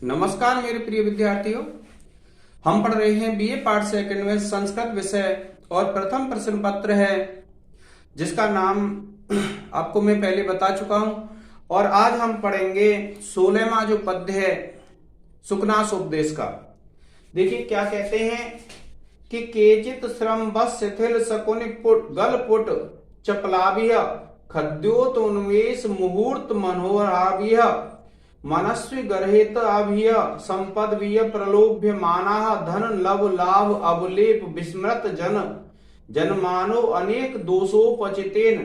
नमस्कार मेरे प्रिय विद्यार्थियों, हम पढ़ रहे हैं बीए पार्ट सेकंड में संस्कृत विषय और प्रथम प्रश्न पत्र है जिसका नाम आपको मैं पहले बता चुका हूं। और आज हम पढ़ेंगे 16वां जो पद्य है सुकनास उपदेश का। देखिए क्या कहते हैं कि केचित श्रम बस शिथिल शकुनि पुट गल पुट चपलाभिः खद्योत उन्मेष मुहूर्त मनोहराभिः मनस्वी गर्हित अभिय संपद विय प्रलोभ्य माना धन लव लाभ अवलेप विस्मृत जनमानो अनेक दोषोपचितेन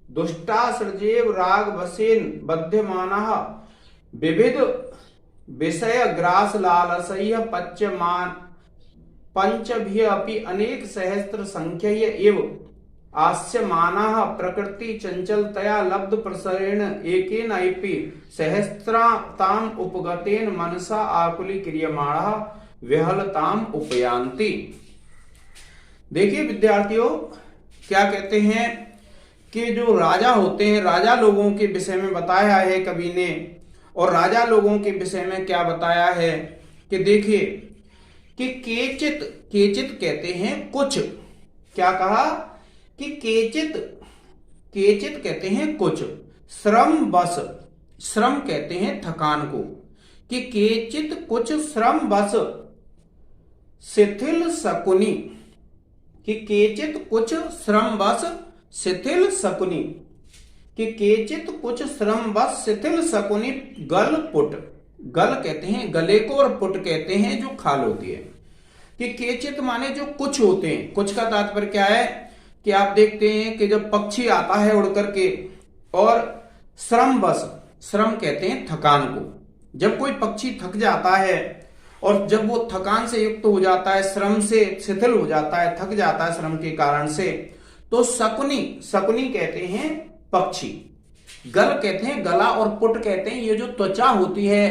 दुष्टा सृजेव राग वसेन बध्यमाना विविध विषय ग्रास लालसह्य पच्यमान पंचभ्य अपि अनेक सहस्त्र संख्यय एव आस्यमानाः प्रकृति चंचलतया लब्ध प्रसरेण एकेन अपि सहस्राताम उपगतेन मनसा आकुली क्रियमाणः विहलताम उपयान्ति। देखिए विद्यार्थियों, क्या कहते हैं कि जो राजा होते हैं, राजा लोगों के विषय में बताया है कवि ने। और राजा लोगों के विषय में क्या बताया है कि देखिए कि केचित केचित कहते हैं कुछ। क्या कहा कि केचित केचित कहते हैं कुछ, श्रम बस श्रम कहते हैं थकान को, कि केचित कुछ श्रम बस शिथिल शकुनि, कि केचित कुछ श्रम बस शिथिल शकुनि, कि केचित कुछ श्रम बस शिथिल शकुनि गल पुट। गल कहते हैं गले को और पुट कहते हैं जो खाल होती है। कि केचित माने जो कुछ होते हैं। कुछ का तात्पर्य क्या है कि आप देखते हैं कि जब पक्षी आता है उड़ करके, और श्रम बस श्रम कहते हैं थकान को। जब कोई पक्षी थक जाता है और जब वो थकान से युक्त हो जाता है, श्रम से शिथिल हो जाता है, थक जाता है श्रम के कारण से, तो शकुनी शकुनी कहते हैं पक्षी। गल कहते हैं गला, और पुट कहते हैं ये जो त्वचा होती है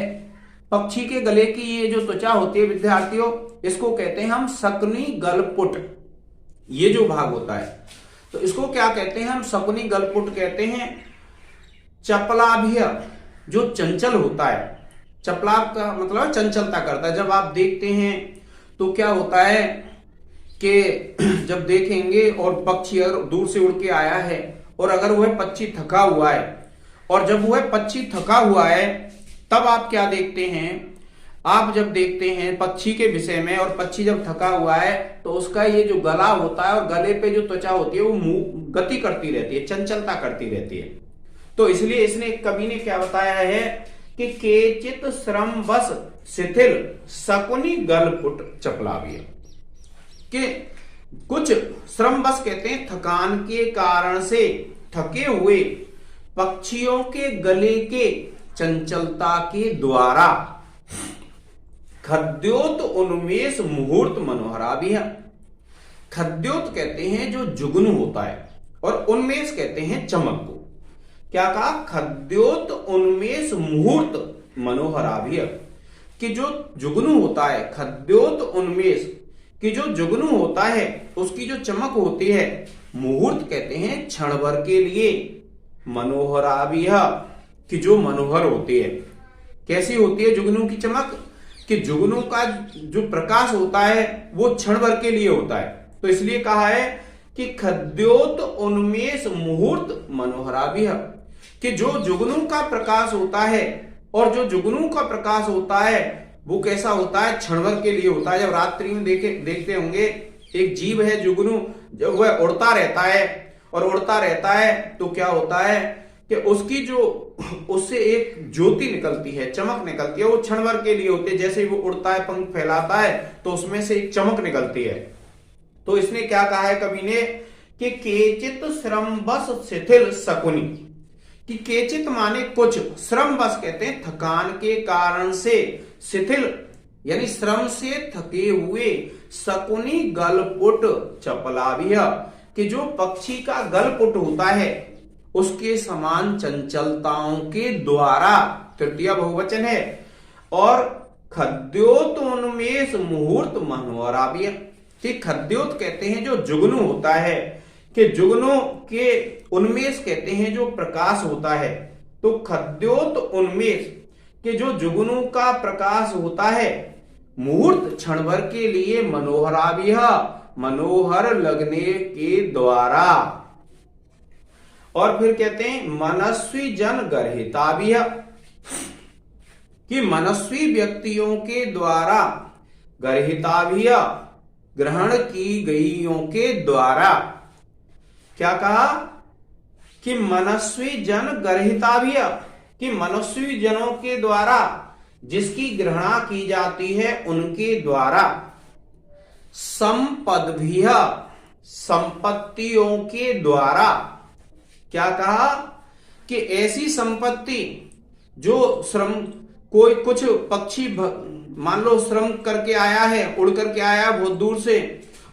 पक्षी के गले की, ये जो त्वचा होती है विद्यार्थियों, इसको कहते हैं हम शकुनी गल पुट। ये जो भाग होता है तो इसको क्या कहते हैं हम शकुनी गलपुट कहते हैं। चपलाभिय जो चंचल होता है, चपला का मतलब चंचलता करता है। जब आप देखते हैं तो क्या होता है कि जब देखेंगे और पक्षी अगर दूर से उड़ के आया है और अगर वह पक्षी थका हुआ है, और जब वह पक्षी थका हुआ है तब आप क्या देखते हैं, आप जब देखते हैं पक्षी के विषय में, और पक्षी जब थका हुआ है तो उसका ये जो गला होता है और गले पे जो त्वचा होती है वो गति करती रहती है, चंचलता करती रहती है। तो इसलिए इसने कवि ने क्या बताया है कि केचित श्रम बस शिथिल शकुनि गलपुट चपलाभिः, कि कुछ श्रम बस कहते हैं थकान के कारण से थके हुए पक्षियों के गले के चंचलता के द्वारा खद्योत उन्मेष मुहूर्त मनोहराभिः। खद्योत कहते हैं जो जुगनू होता है, और उन्मेष कहते हैं चमक को। क्या कहा? खद्योत उन्मेष मुहूर्त मनोहराभिः, कि जो जुगनू होता है, खद्योत उन्मेष कि जो जुगनू होता है उसकी जो चमक होती है, मुहूर्त कहते हैं क्षण भर के लिए, मनोहराभिः कि जो मनोहर होती है। कैसी होती है जुगनू की चमक? कि जुगनू का जो प्रकाश होता है वो क्षण भर के लिए होता है। तो इसलिए कहा है कि खद्योत उन्मेष मुहूर्त मनोहराभिः, कि जो जुगनू का प्रकाश होता है, और जो जुगनू का प्रकाश होता है वो कैसा होता है? क्षण भर के लिए होता है। जब रात्रि में देखते होंगे एक जीव है जुगनू, जब वह उड़ता रहता है और उड़ता रहता है तो क्या होता है कि उसकी जो उससे एक ज्योति निकलती है, चमक निकलती है, वो क्षण भर के लिए होती है। जैसे ही वो उड़ता है, पंख फैलाता है, तो उसमें से एक चमक निकलती है। तो इसने क्या कहा है कवि ने कि केचित श्रम बस शिथिल शकुनि, कि केचित माने कुछ, श्रम बस कहते हैं थकान के कारण से, शिथिल यानी श्रम से थके हुए, शकुनि गलपुट चपलाभिः, कि जो पक्षी का गलपुट होता है उसके समान चंचलताओं के द्वारा, तृतीय बहुवचन है, और खद्योत उन्मेष मुहूर्त मनोहराभिः, कि खद्योत कहते हैं जो जुगनू होता है, कि जुगनू के उन्मेष कहते हैं जो प्रकाश होता है। तो खद्योत उन्मेष कि जो जुगनू का प्रकाश होता है मुहूर्त क्षण भर के लिए मनोहराभिह मनोहर लगने के द्वारा। और फिर कहते हैं मनस्वी जन गर्हिताभिह कि मनस्वी व्यक्तियों के द्वारा गर्हिताभिह ग्रहण की गईयों के द्वारा। क्या कहा कि मनस्वी जन गर्हिताभिह कि मनस्वी जनों के द्वारा जिसकी ग्रहणा की जाती है उनके द्वारा। संपद्भिः संपत्तियों के द्वारा। क्या कहा कि ऐसी संपत्ति जो श्रम कोई कुछ पक्षी मान लो श्रम करके आया है, उड़ करके आया बहुत दूर से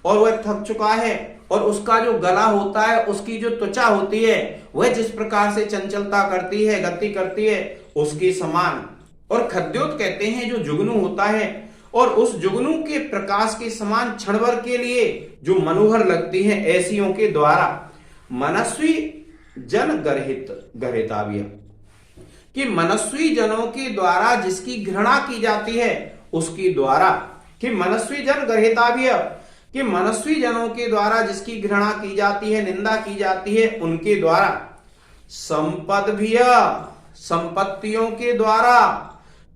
और वह थक चुका है और उसका जो गला होता है उसकी जो त्वचा होती है वह जिस प्रकार से चंचलता करती है गति करती है उसके समान। और खद्योत कहते हैं जो जुगनू होता है और उस जुगनू के प्रकाश के समान क्षण भर के लिए जो मनोहर लगती है ऐसियों के द्वारा। मनस्वी जन गर्हिताभिह कि मनस्वी जनों के द्वारा जिसकी घृणा की जाती है उसके द्वारा। कि मनस्वी जन गर्हिताभिह कि मनस्वी जनों के द्वारा जिसकी घृणा की जाती है निंदा की जाती है उनके द्वारा। संपद्भिः संपत्तियों के द्वारा।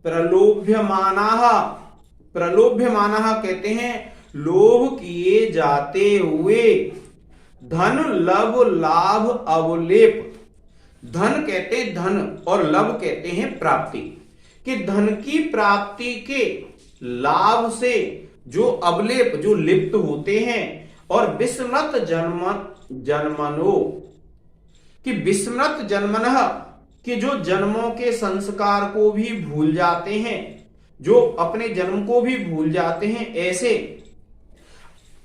प्रलोभ्यमानाः प्रलोभ्यमानाः कहते हैं लोभ किए जाते हुए। धन लब लाभ अवलेप धन कहते हैं धन और लब कहते हैं प्राप्ति कि धन की प्राप्ति के लाभ से जो अवलेप जो लिप्त होते हैं। और विस्मृत जन्मनो कि विस्मृत जन्मनः कि जो जन्मों के संस्कार को भी भूल जाते हैं जो अपने जन्म को भी भूल जाते हैं ऐसे।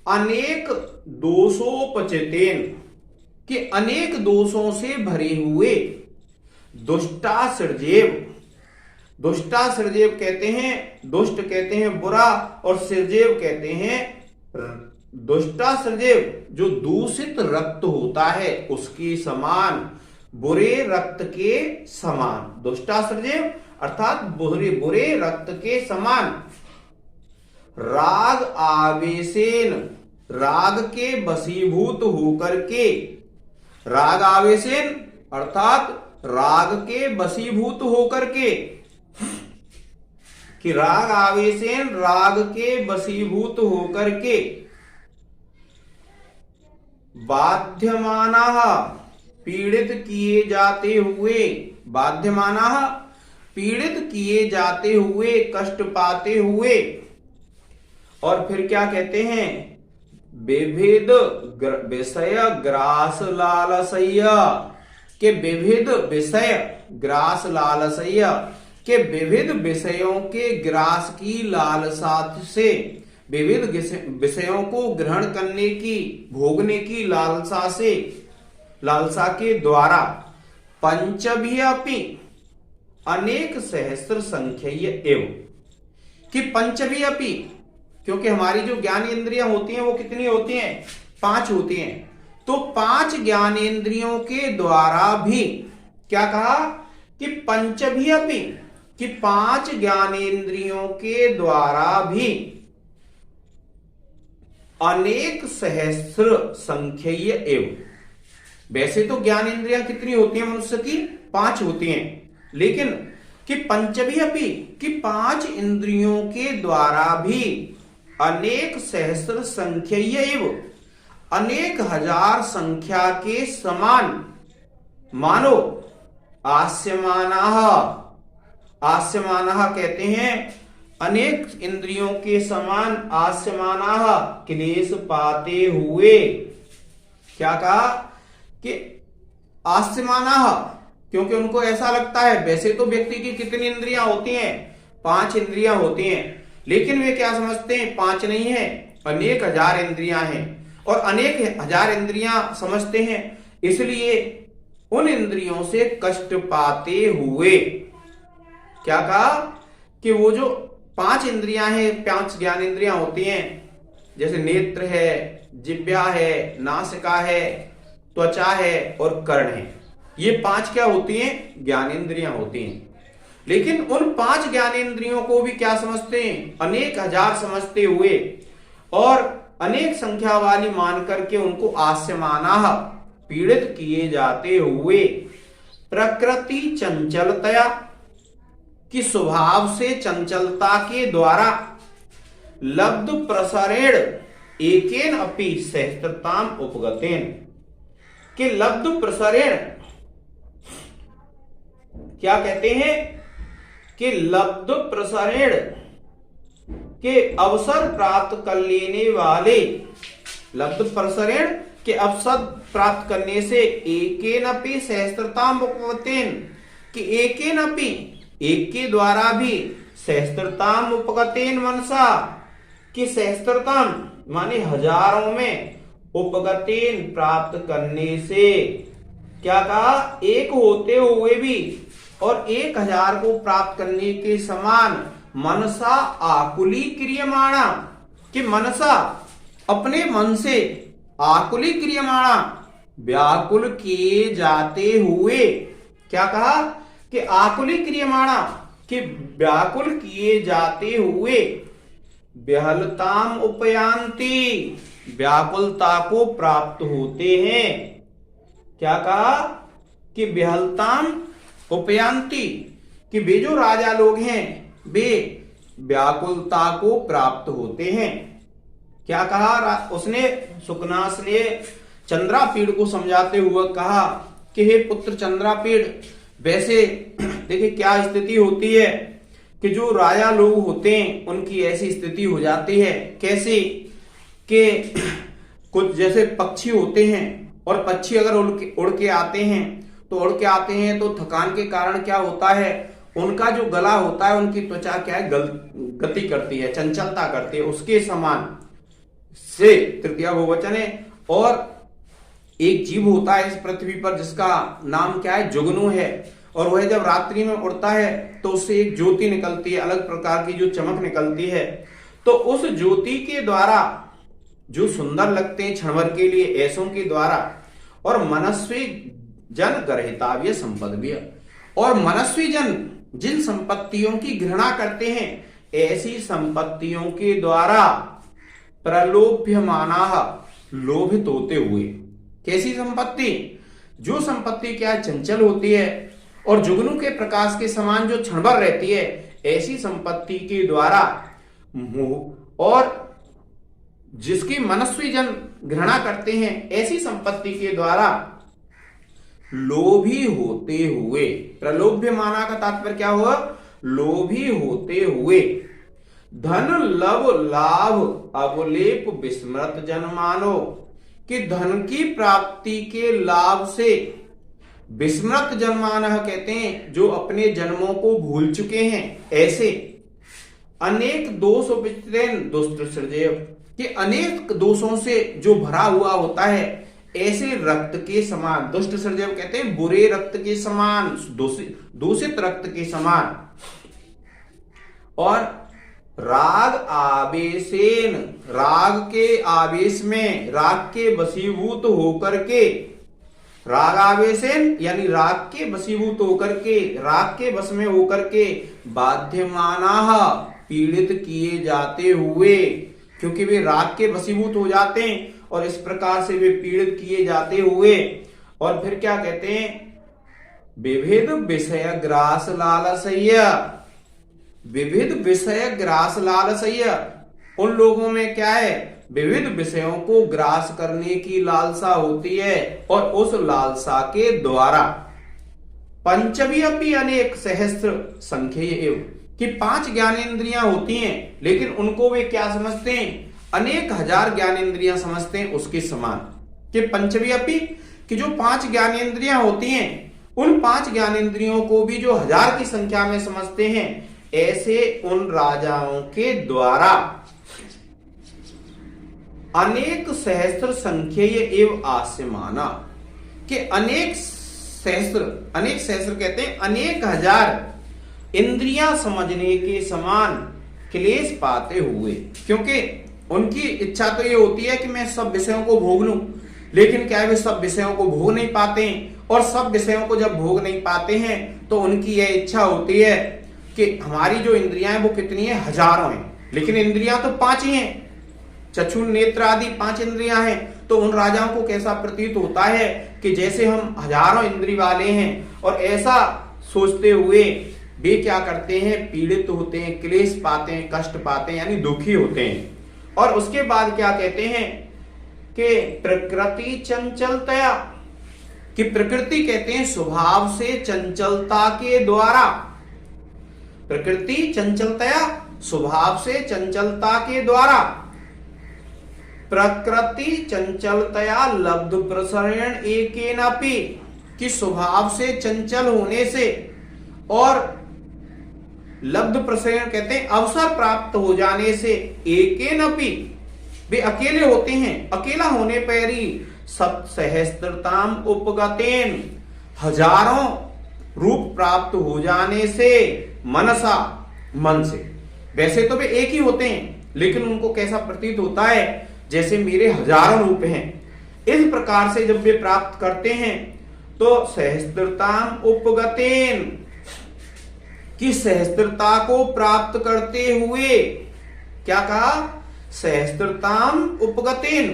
अनेक दोषोपचितेन कि अनेक दोषों से भरे हुए। दुष्टासृजेव दुष्टासृजेव कहते हैं दुष्ट कहते हैं बुरा और सृजेव कहते हैं दुष्टासृजेव जो दूषित रक्त होता है उसके समान बुरे रक्त के समान। दुष्टासृजेव अर्थात बुरे रक्त के समान। राग आवेशेन राग के वशीभूत होकर के। राग आवेशेन अर्थात राग के वशीभूत होकर के कि राग आवेशेन राग के वशीभूत होकर के। बाध्यमानाः पीड़ित किए जाते हुए। बाध्यमानाः पीड़ित किए जाते हुए कष्ट पाते हुए। और फिर क्या कहते हैं विविध विषय ग्रास लालसय के विविध विषय ग्रास लालसय के विविध विषयों के ग्रास की लालसा से विविध विषयों को ग्रहण करने की भोगने की लालसा से लालसा के द्वारा। पंचभिः अपि अनेक सहस्र संख्यय एव कि पंचभिः अपि क्योंकि हमारी जो ज्ञानेंद्रियां होती हैं वो कितनी होती हैं 5 होती हैं। तो 5 ज्ञानेंद्रियों के द्वारा भी क्या कहा कि पंचभिः अपि कि 5 ज्ञानेंद्रियों के द्वारा भी अनेक सहस्र संख्यय एव। वैसे तो ज्ञानेंद्रियां कितनी होती हैं मनुष्य की 5 होती हैं लेकिन कि पंचभिः अपि कि 5 इंद्रियों के द्वारा भी अनेक सहस्र संख्यय एव अनेक हजार संख्या के समान मानो। आस्यमानाः आस्यमानाः कहते हैं अनेक इंद्रियों के समान। आस्यमानाः क्लेश पाते हुए। क्या कहा कि आस्यमानाः क्योंकि उनको ऐसा लगता है वैसे तो व्यक्ति की कितनी इंद्रियां होती हैं 5 इंद्रियां होती हैं लेकिन वे क्या समझते हैं 5 नहीं है अनेक हजार इंद्रियां हैं और अनेक हजार इंद्रियां समझते हैं इसलिए उन इंद्रियों से कष्ट पाते हुए। क्या कहा कि वो जो 5 इंद्रियां हैं 5 ज्ञान इंद्रियां होती हैं जैसे नेत्र है जिह्वा है नासिका है त्वचा है और कर्ण है। ये 5 क्या होती हैं ज्ञानेंद्रियां होती हैं। लेकिन उन 5 ज्ञानेंद्रियों को भी क्या समझते हैं, अनेक हजार समझते हुए और अनेक संख्या वाली मान करके उनको आस्यमानाः पीड़ित किए जाते हुए प्रकृति चंचलतया की स्वभाव से चंचलता के द्वारा लब्ध प्रसरेण एकेन अपि सहस्त्रताम उपगतेन के लब्ध प्रसरेण क्या कहते हैं कि लब्ध प्रसरेण के अवसर प्राप्त कर लेने वाले, लब्ध प्रसरेण के अवसर प्राप्त करने से एकेनपि सहस्त्रताम उपगतेन कि एकेनपि एक के द्वारा भी सहस्त्रताम उपगतेन मनसा कि सहस्त्रताम माने हजारों में उपगतेन प्राप्त करने से क्या कहा, एक होते हुए भी और 1000 को प्राप्त करने के समान मनसा आकुली क्रियमाणा कि मनसा अपने मन से आकुली क्रियमाणा व्याकुल किए जाते हुए क्या कहा कि आकुली क्रियमाणा कि व्याकुल किए जाते हुए व्याहलताम उपयांति व्याकुलता को प्राप्त होते हैं। क्या कहा कि व्याहलताम उपयांति कि वे जो राजा लोग हैं वे व्याकुलता को प्राप्त होते हैं। क्या कहा उसने, सुकनास ने चंद्रापीड़ को समझाते हुए कहा कि हे पुत्र चंद्रापीड़, वैसे देखिए क्या स्थिति होती है कि जो राजा लोग होते हैं उनकी ऐसी स्थिति हो जाती है, कैसे कि कुछ जैसे पक्षी होते हैं और पक्षी अगर उड़ के आते हैं तो थकान के कारण क्या होता है, उनका जो गला होता है, उनकी त्वचा क्या है, गति करती है, चंचलता करती है, उसके समान से तृतीया बहुवचन है। और एक जीव होता है इस पृथ्वी पर जिसका नाम क्या है, जुगनू है, और वह जब रात्रि में उड़ता है तो उससे एक ज्योति निकलती है, अलग प्रकार की जो चमक निकलती है। तो उस ज्योति के द्वारा जो सुंदर लगते हैं क्षण भर के लिए ऐसों के द्वारा, और मनस्वी जन गर्हिताव्य संपद्य, और मनस्वी जन जिन संपत्तियों की घृणा करते हैं ऐसी संपत्तियों के द्वारा प्रलोभ्यमानाः लोभित होते हुए। कैसी संपत्ति, जो संपत्ति क्या चंचल होती है और जुगनू के प्रकाश के समान जो क्षणभर रहती है, ऐसी संपत्ति के द्वारा मोह, और जिसकी मनस्वी जन घृणा करते हैं ऐसी संपत्ति के द्वारा लोभी होते हुए, प्रलोभ्यमाना का तात्पर्य क्या हुआ, लोभी होते हुए धन लव लाभ अवलेप विस्मृत जनमानो कि धन की प्राप्ति के लाभ से विस्मृत जनमानः कहते हैं जो अपने जन्मों को भूल चुके हैं, ऐसे अनेक दोष उपचितेन दुष्ट सृजय कि अनेक दोषों से जो भरा हुआ होता है, ऐसे रक्त के समान, दुष्ट सृजय कहते हैं बुरे रक्त के समान, दूषित रक्त के समान, और राग आवेशेन राग के आवेश में, राग के वशीभूत होकर के, राग आवेशेन यानी राग के वशीभूत होकर के, राग के वश में होकर के बाध्यमानाः पीड़ित किए जाते हुए, क्योंकि वे राग के वशीभूत हो जाते हैं और इस प्रकार से वे पीड़ित किए जाते हुए। और फिर क्या कहते हैं, विविध विषय ग्रास लालसय्य, विविध विषय ग्रास लालसय्य, उन लोगों में क्या है, विविध विषयों को ग्रास करने की लालसा होती है, और उस लालसा के द्वारा पंचमी अपि अनेक सहस्त्र संख्येय एव कि 5 ज्ञानेंद्रियां होती हैं, लेकिन उनको वे क्या समझते हैं, अनेक हजार ज्ञानेंद्रियां समझते हैं उसके समान। कि पंचमी अपि कि जो 5 ज्ञानेंद्रियां होती हैं, उन 5 ज्ञानेंद्रियों को भी जो 1000 की संख्या में समझते हैं, ऐसे उन राजाओं के द्वारा अनेक सहस्त्र संख्येय एव आस्यमाना कि अनेक सहस्त्र कहते हैं अनेक हजार इंद्रियां समझने के समान क्लेश पाते हुए, क्योंकि उनकी इच्छा तो ये होती है कि मैं सब विषयों को भोग लूं, लेकिन क्या वे सब विषयों को भोग नहीं पाते हैं, और सब विषयों को जब भोग नहीं पाते हैं तो उनकी यह इच्छा होती है कि हमारी जो इंद्रियां हैं वो कितनी है, हजारों हैं, लेकिन इंद्रियां तो 5 ही हैं, चक्षु नेत्र आदि 5 इंद्रियां हैं। तो उन राजाओं को कैसा प्रतीत होता है कि जैसे हम हजारों इंद्रिय वाले हैं, और ऐसा सोचते हुए वे क्या करते हैं, पीड़ित होते हैं, क्लेश पाते हैं, कष्ट पाते हैं, यानी दुखी होते हैं। और उसके बाद क्या कहते हैं कि प्रकृति चंचलतया, कि प्रकृति कहते हैं स्वभाव से चंचलता के द्वारा, प्रकृति चंचलतया स्वभाव से चंचलता के द्वारा, प्रकृति चंचलतया लब्ध प्रसरण एकेनापि, कि स्वभाव से चंचल होने से और लब्ध प्रसरण कहते हैं अवसर प्राप्त हो जाने से, एकेनापि वे अकेले होते हैं, अकेला होने पर ही सब सहस्त्रताम उपगतेन, हजारों रूप प्राप्त हो जाने से, मनसा मन से। वैसे तो वे एक ही होते हैं, लेकिन उनको कैसा प्रतीत होता है जैसे मेरे हजारों रूप हैं। इस प्रकार से जब वे प्राप्त करते हैं तो सहस्त्रताम उपगतेन, कि सहस्त्रता को प्राप्त करते हुए, क्या कहा, सहस्त्रताम उपगतेन,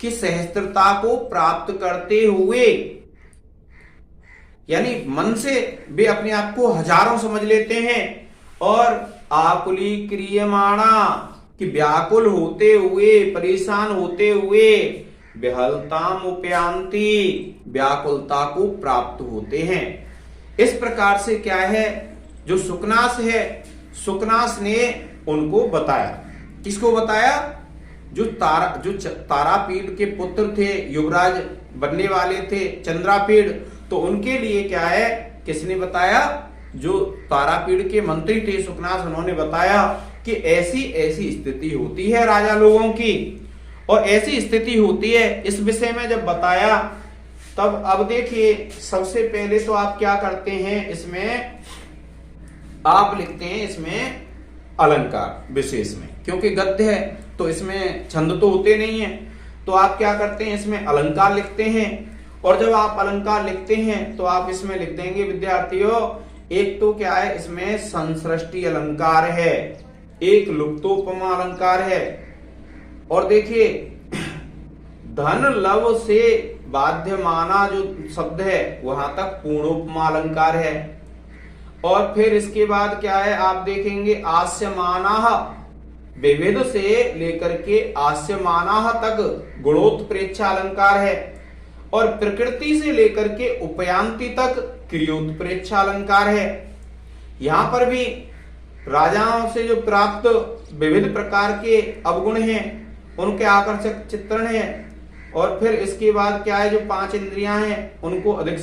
कि सहस्त्रता को प्राप्त करते हुए, यानी मन से वे अपने आप को हजारों समझ लेते हैं। और आकुली क्रियमाणा, कि व्याकुल होते हुए, परेशान होते हुए, विहलताम उपयांति, व्याकुलता को प्राप्त होते हैं। इस प्रकार से क्या है, जो सुकनास है, सुकनास ने उनको बताया। किसको बताया, जो तारापीड़ के पुत्र थे, युवराज बनने वाले थे चंद्रापीड़, तो उनके लिए क्या है, किसने बताया, जो तारापीड़ के मंत्री थे सुकनास, उन्होंने बताया कि ऐसी ऐसी स्थिति होती है राजा लोगों की, और ऐसी स्थिति होती है। इस विषय में जब बताया तब अब देखिए, सबसे पहले तो आप क्या करते हैं, इसमें आप लिखते हैं इसमें अलंकार विशेष में, क्योंकि गद्य है तो इसमें छंद तो होते नहीं है, तो आप क्या करते हैं, इसमें अलंकार लिखते हैं। और जब आप अलंकार लिखते हैं तो आप इसमें लिख देंगे विद्यार्थियों, एक तो क्या है, इसमें संसृष्टि अलंकार है, एक लुप्तोपमा अलंकार है, और देखिए धन लव से बाध्यमाना जो शब्द है वहां तक पूर्णोपमा अलंकार है। और फिर इसके बाद क्या है, आप देखेंगे आस्यमानाः, विविध से लेकर के आस्यमानाः तक गुणोत्प्रेक्षा अलंकार है, और प्रकृति से लेकर के उपयांति तक क्रियोत्प्रेक्षा अलंकार है। यहां पर भी राजाओं से जो प्राप्त विविध प्रकार के अवगुण हैं उनके आकर्षक चित्रण है। और फिर इसके बाद क्या है, जो 5 इंद्रियां हैं उनको अधिक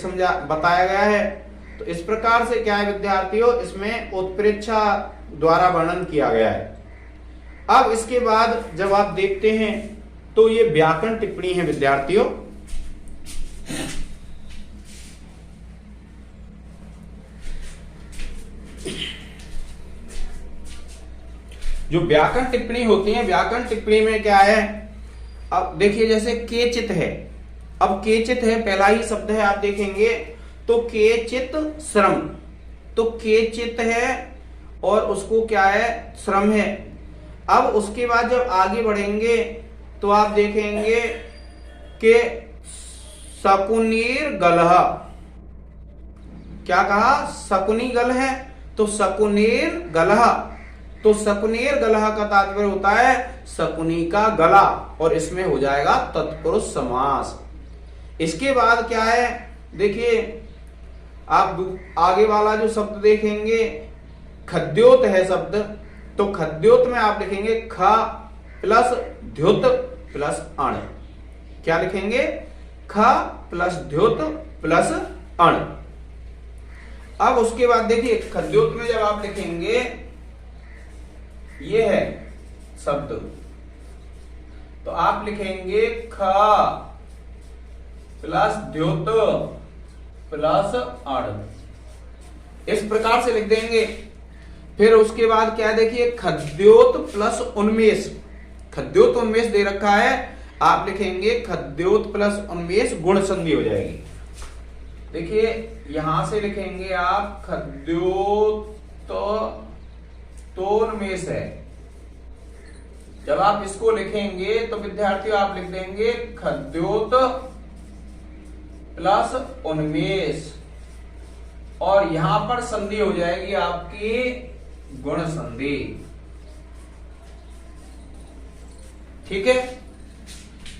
बताया गया है। तो इस प्रकार से क्या है विद्यार्थियों, इसमें उत्प्रेक्षा द्वारा वर्णन किया गया है। अब इसके बाद जब आप देखते हैं तो ये व्याकरण टिप्पणी है विद्यार्थियों। जो व्याकरण टिप्पणी होती है, व्याकरण टिप्पणी में क्या है, अब देखिए जैसे केचित है, अब केचित है पहला ही शब्द है, आप देखेंगे तो केचित श्रम, तो केचित है और उसको क्या है, श्रम है। अब उसके बाद जब आगे बढ़ेंगे तो आप देखेंगे कि शकुनीर गलह, क्या कहा, शकुनी गल है, तो शकुनीर गलह, तो शकुनीर गलह का तात्पर्य होता है शकुनी का गला, और इसमें हो जाएगा तत्पुरुष समास। इसके बाद क्या है, देखिए आप आगे वाला जो शब्द देखेंगे खद्योत है शब्द, तो खद्योत में आप लिखेंगे ख प्लस द्योत प्लस अण, क्या लिखेंगे, ख प्लस द्योत प्लस अण। अब उसके बाद देखिए खद्योत में जब आप लिखेंगे, ये है शब्द, तो आप लिखेंगे ख प्लस द्योत प्लस अण, इस प्रकार से लिख देंगे। फिर उसके बाद क्या देखिए, खद्योत प्लस उन्मेष, खद्योत उन्मेष दे रखा है, आप लिखेंगे खद्योत प्लस उन्मेष गुण संधि हो जाएगी। देखिए यहां से लिखेंगे आप खद्योतोन्मेष है। जब आप इसको लिखेंगे तो विद्यार्थियों आप लिख देंगे खद्योत प्लस उन्मेष, और यहां पर संधि हो जाएगी आपकी गुण संधि। ठीक है।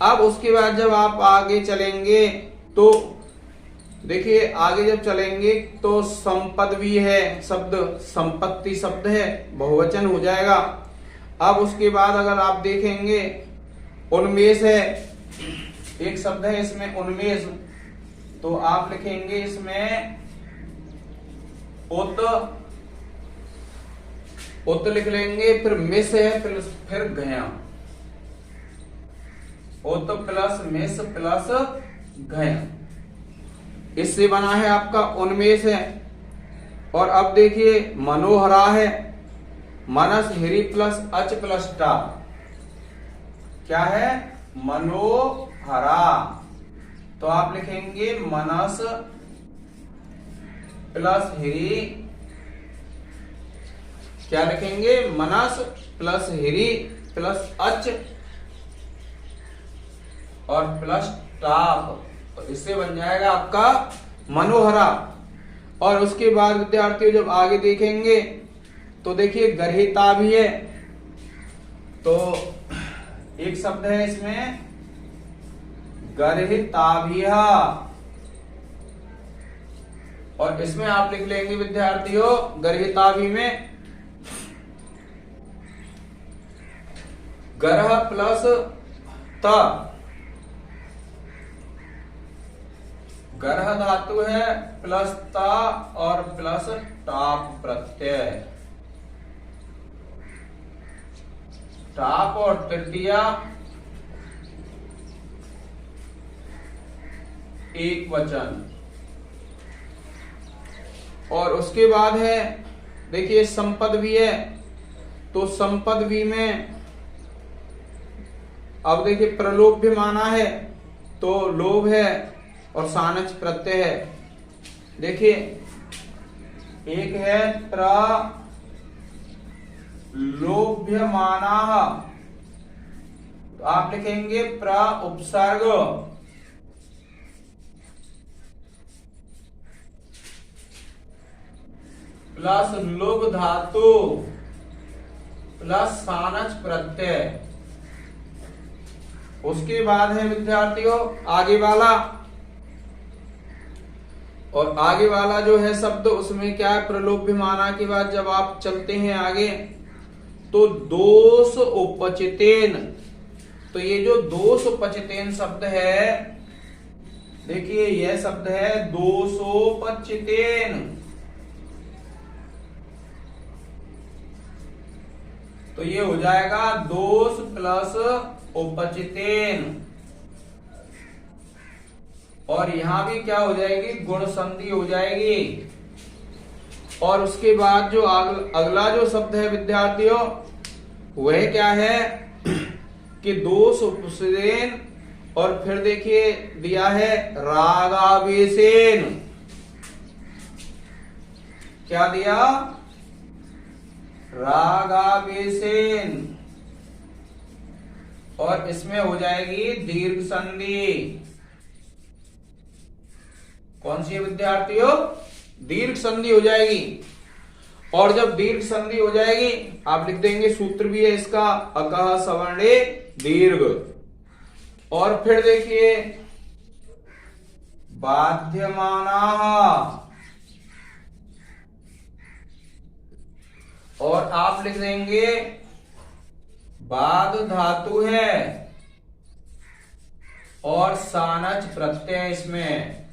अब उसके बाद जब आप आगे चलेंगे तो देखिए आगे जब चलेंगे तो संपद भी है शब्द, संपत्ति शब्द है, बहुवचन हो जाएगा। अब उसके बाद अगर आप देखेंगे उन्मेष है, एक शब्द है इसमें उन्मेष, तो आप लिखेंगे इसमें उत लिख लेंगे, फिर मिस है, फिर गया, उत प्लस मिस प्लस गया, इससे बना है आपका उन्मेष है। और अब देखिए मनोहरा है, मनस हिरी प्लस अच प्लस टा, क्या है मनोहरा, तो आप लिखेंगे मनस प्लस हिरी, क्या लिखेंगे मनस प्लस हिरी प्लस अच और प्लस टाप, तो इससे बन जाएगा आपका मनोहरा। और उसके बाद विद्यार्थियों जब आगे देखेंगे तो देखिए गर्हिता भी है, तो एक शब्द है इसमें गर्हिताभिया, और इसमें आप लिख लेंगे विद्यार्थियों गर्हिताभि में गर्ह प्लस ता, गर्ह धातु है प्लस ता और प्लस टाप प्रत्यय, टाप और तृतीया एक वचन। और उसके बाद है देखिए संपद भी है, तो संपद भी में अब देखिए प्रलोभ्य माना है, तो लोभ है और सानच प्रत्यय है। देखिए एक है प्रलोभ्यमाना, तो आप लिखेंगे प्र उपसर्ग प्लस लोभ धातु प्लस सानच प्रत्यय। उसके बाद है विद्यार्थियों आगे वाला, और आगे वाला जो है शब्द उसमें क्या है प्रलोभ्यमाना के बाद जब आप चलते हैं आगे तो दोष उपचितेन, तो ये जो दोष उपचितेन शब्द है, देखिए यह शब्द है दोषोपचितेन, तो ये हो जाएगा दोष प्लस उपचितेन, और यहां भी क्या हो जाएगी गुण संधि हो जाएगी। और उसके बाद जो अगला जो शब्द है विद्यार्थियों वह क्या है कि दोष उपसेन, और फिर देखिए दिया है रागावेसेन, क्या दिया रागावेसेन, और इसमें हो जाएगी दीर्घ संधि। कौन सी है विद्यार्थियों दीर्घ संधि हो जाएगी। और जब दीर्घ संधि हो जाएगी आप लिख देंगे सूत्र भी है इसका अकह सवर्णे दीर्घ। और फिर देखिए बाध्यमाना, और आप लिख देंगे बाध धातु है और सानच प्रत्यय इसमें।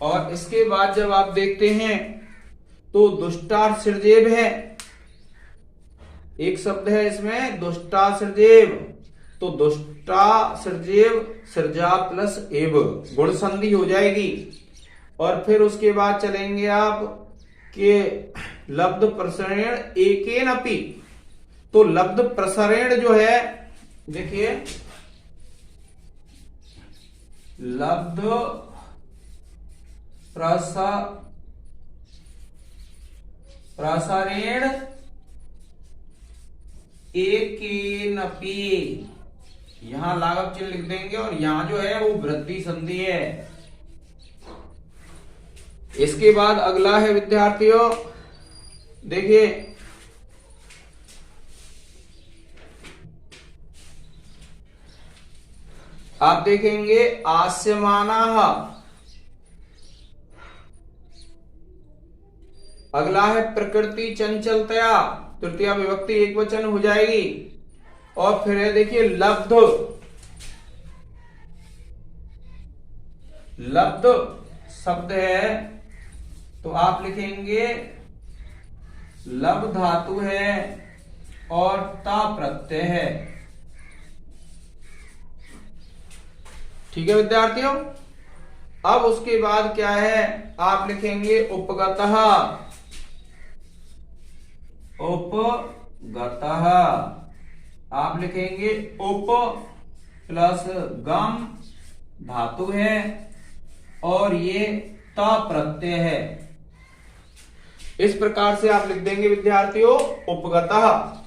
और इसके बाद जब आप देखते हैं तो दुष्टार सृजेव है, एक शब्द है इसमें दुष्टा सृजेव, तो दुष्टा सृजेव सृजा प्लस एव गुण संधि हो जाएगी। और फिर उसके बाद चलेंगे आप के लब्ध प्रसरण एकेन अपि, तो लब्ध प्रसरण जो है देखिए लब्ध प्रसरेण एकेनपि, यहां लाघव चिन्ह लिख देंगे और यहां जो है वो वृद्धि संधि है। इसके बाद अगला है विद्यार्थियों, देखिए आप देखेंगे आस्यमानाः, अगला है प्रकृति चंचलतया, तृतीया विभक्ति एक वचन हो जाएगी। और फिर है देखिए लब्ध, लब्ध शब्द है तो आप लिखेंगे लब धातु है और ता प्रत्यय है। ठीक है विद्यार्थियों। अब उसके बाद क्या है, आप लिखेंगे उपगतः, उपगतः आप लिखेंगे उप प्लस गम धातु है और ये ता प्रत्यय है। इस प्रकार से आप लिख देंगे विद्यार्थियों उपगतः।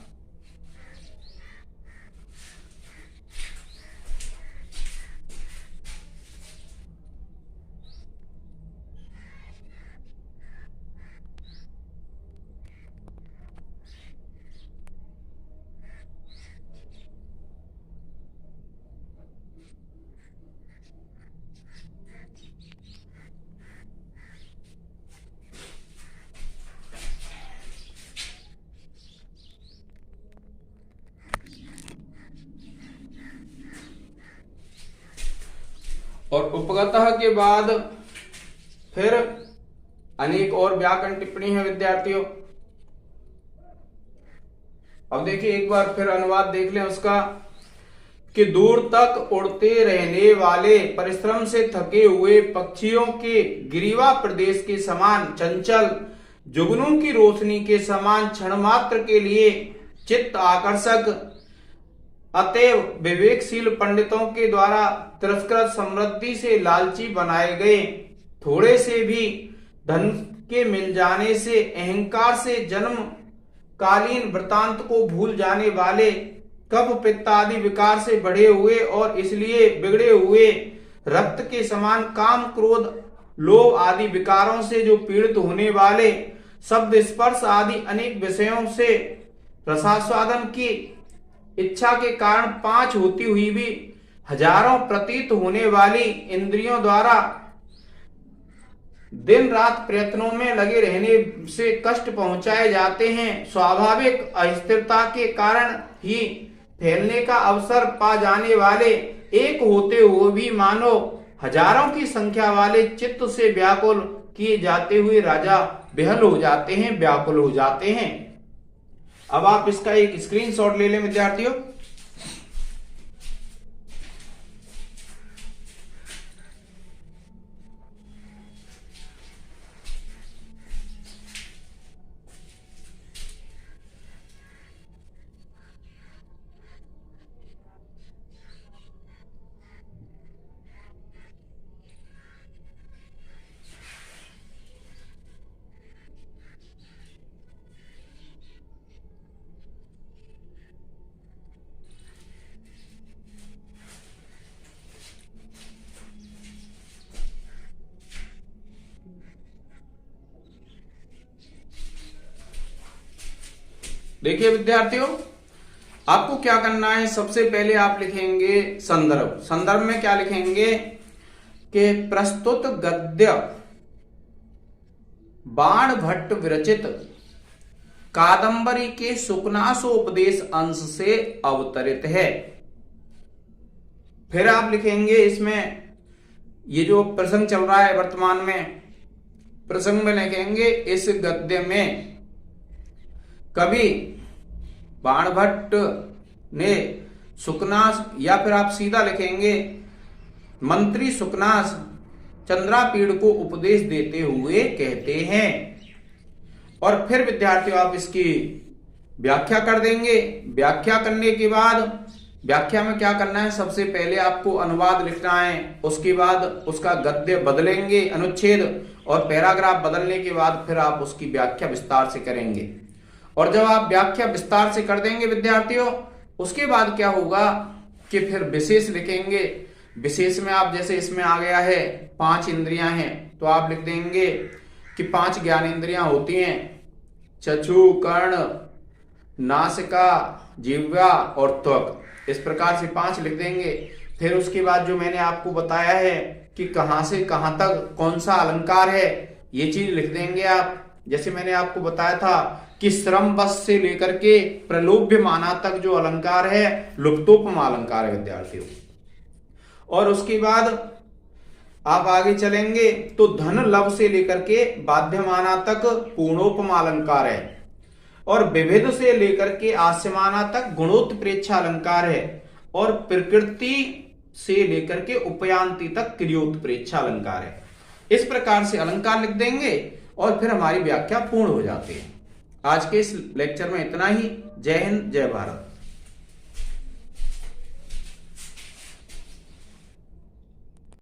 और उपगतः के बाद फिर अनेक और व्याकरण टिप्पणी है विद्यार्थियों। अब देखिए एक बार फिर अनुवाद देख लें उसका, कि दूर तक उड़ते रहने वाले परिश्रम से थके हुए पक्षियों के गिरिवा प्रदेश के समान चंचल, जुगनू की रोशनी के समान क्षण मात्र के लिए चित्त आकर्षक, अतएव विवेकशील पंडितों के द्वारा तिरस्कृत समृद्धि से लालची बनाए गए, थोड़े से भी धन के मिल जाने से अहंकार से जन्म कालीन वृतांत को भूल जाने वाले, कफ पित्त आदि विकार से बढ़े हुए और इसलिए बिगड़े हुए, रक्त के समान काम क्रोध लोभ आदि विकारों से जो पीड़ित होने वाले, शब्द स्पर्श आदि अनेक विषयों से रसास्वादन की इच्छा के कारण पांच होती हुई भी हजारों प्रतीत होने वाली इंद्रियों द्वारा दिन रात प्रयत्नों में लगे रहने से कष्ट पहुंचाए जाते हैं, स्वाभाविक अस्थिरता के कारण ही फैलने का अवसर पा जाने वाले, एक होते हुए भी मानो हजारों की संख्या वाले चित्त से व्याकुल किए जाते हुए राजा बेहल हो जाते हैं, व्याकुल हो जाते हैं। अब आप इसका एक स्क्रीनशॉट ले लें विद्यार्थियों। देखिए विद्यार्थियों, आपको क्या करना है, सबसे पहले आप लिखेंगे संदर्भ। संदर्भ में क्या लिखेंगे कि प्रस्तुत गद्य बाण भट्ट विरचित कादंबरी के सुकनासोपदेश अंश से अवतरित है। फिर आप लिखेंगे इसमें ये जो प्रसंग चल रहा है वर्तमान में, प्रसंग में लिखेंगे इस गद्य में कवि बाणभट्ट ने सुकनास, या फिर आप सीधा लिखेंगे मंत्री सुकनास चंद्रापीड़ को उपदेश देते हुए कहते हैं। और फिर विद्यार्थियों आप इसकी व्याख्या कर देंगे। व्याख्या करने के बाद व्याख्या में क्या करना है, सबसे पहले आपको अनुवाद लिखना है, उसके बाद उसका गद्य बदलेंगे अनुच्छेद, और पैराग्राफ बदलने के बाद फिर आप उसकी व्याख्या विस्तार से करेंगे। और जब आप व्याख्या विस्तार से कर देंगे विद्यार्थियों, उसके बाद क्या होगा कि फिर विशेष लिखेंगे। विशेष में आप जैसे इसमें आ गया है 5 इंद्रियां हैं, तो आप लिख देंगे कि 5 ज्ञानेंद्रियां होती हैं, चक्षु, कर्ण, नासिका, जिह्वा और त्वक। इस प्रकार से 5 लिख देंगे। फिर उसके बाद जो मैंने आपको बताया है कि कहां से कहां तक कौन सा अलंकार है, ये चीज लिख देंगे आप। जैसे मैंने आपको बताया था कि श्रम बस से लेकर के प्रलोभ्यमाना तक जो अलंकार है लुप्तोपमा अलंकार है विद्यार्थियों। और उसके बाद आप आगे चलेंगे तो धन लव से लेकर के बाध्यमाना तक पूर्णोपमा अलंकार है, और विविध से लेकर के आस्यमाना तक गुणोत्प्रेक्षा अलंकार है, और प्रकृति से लेकर के उपयांति तक क्रियोत्प्रेक्षा अलंकार है। इस प्रकार से अलंकार लिख देंगे और फिर हमारी व्याख्या पूर्ण हो जाती है। आज के इस लेक्चर में इतना ही। जय हिंद, जय भारत।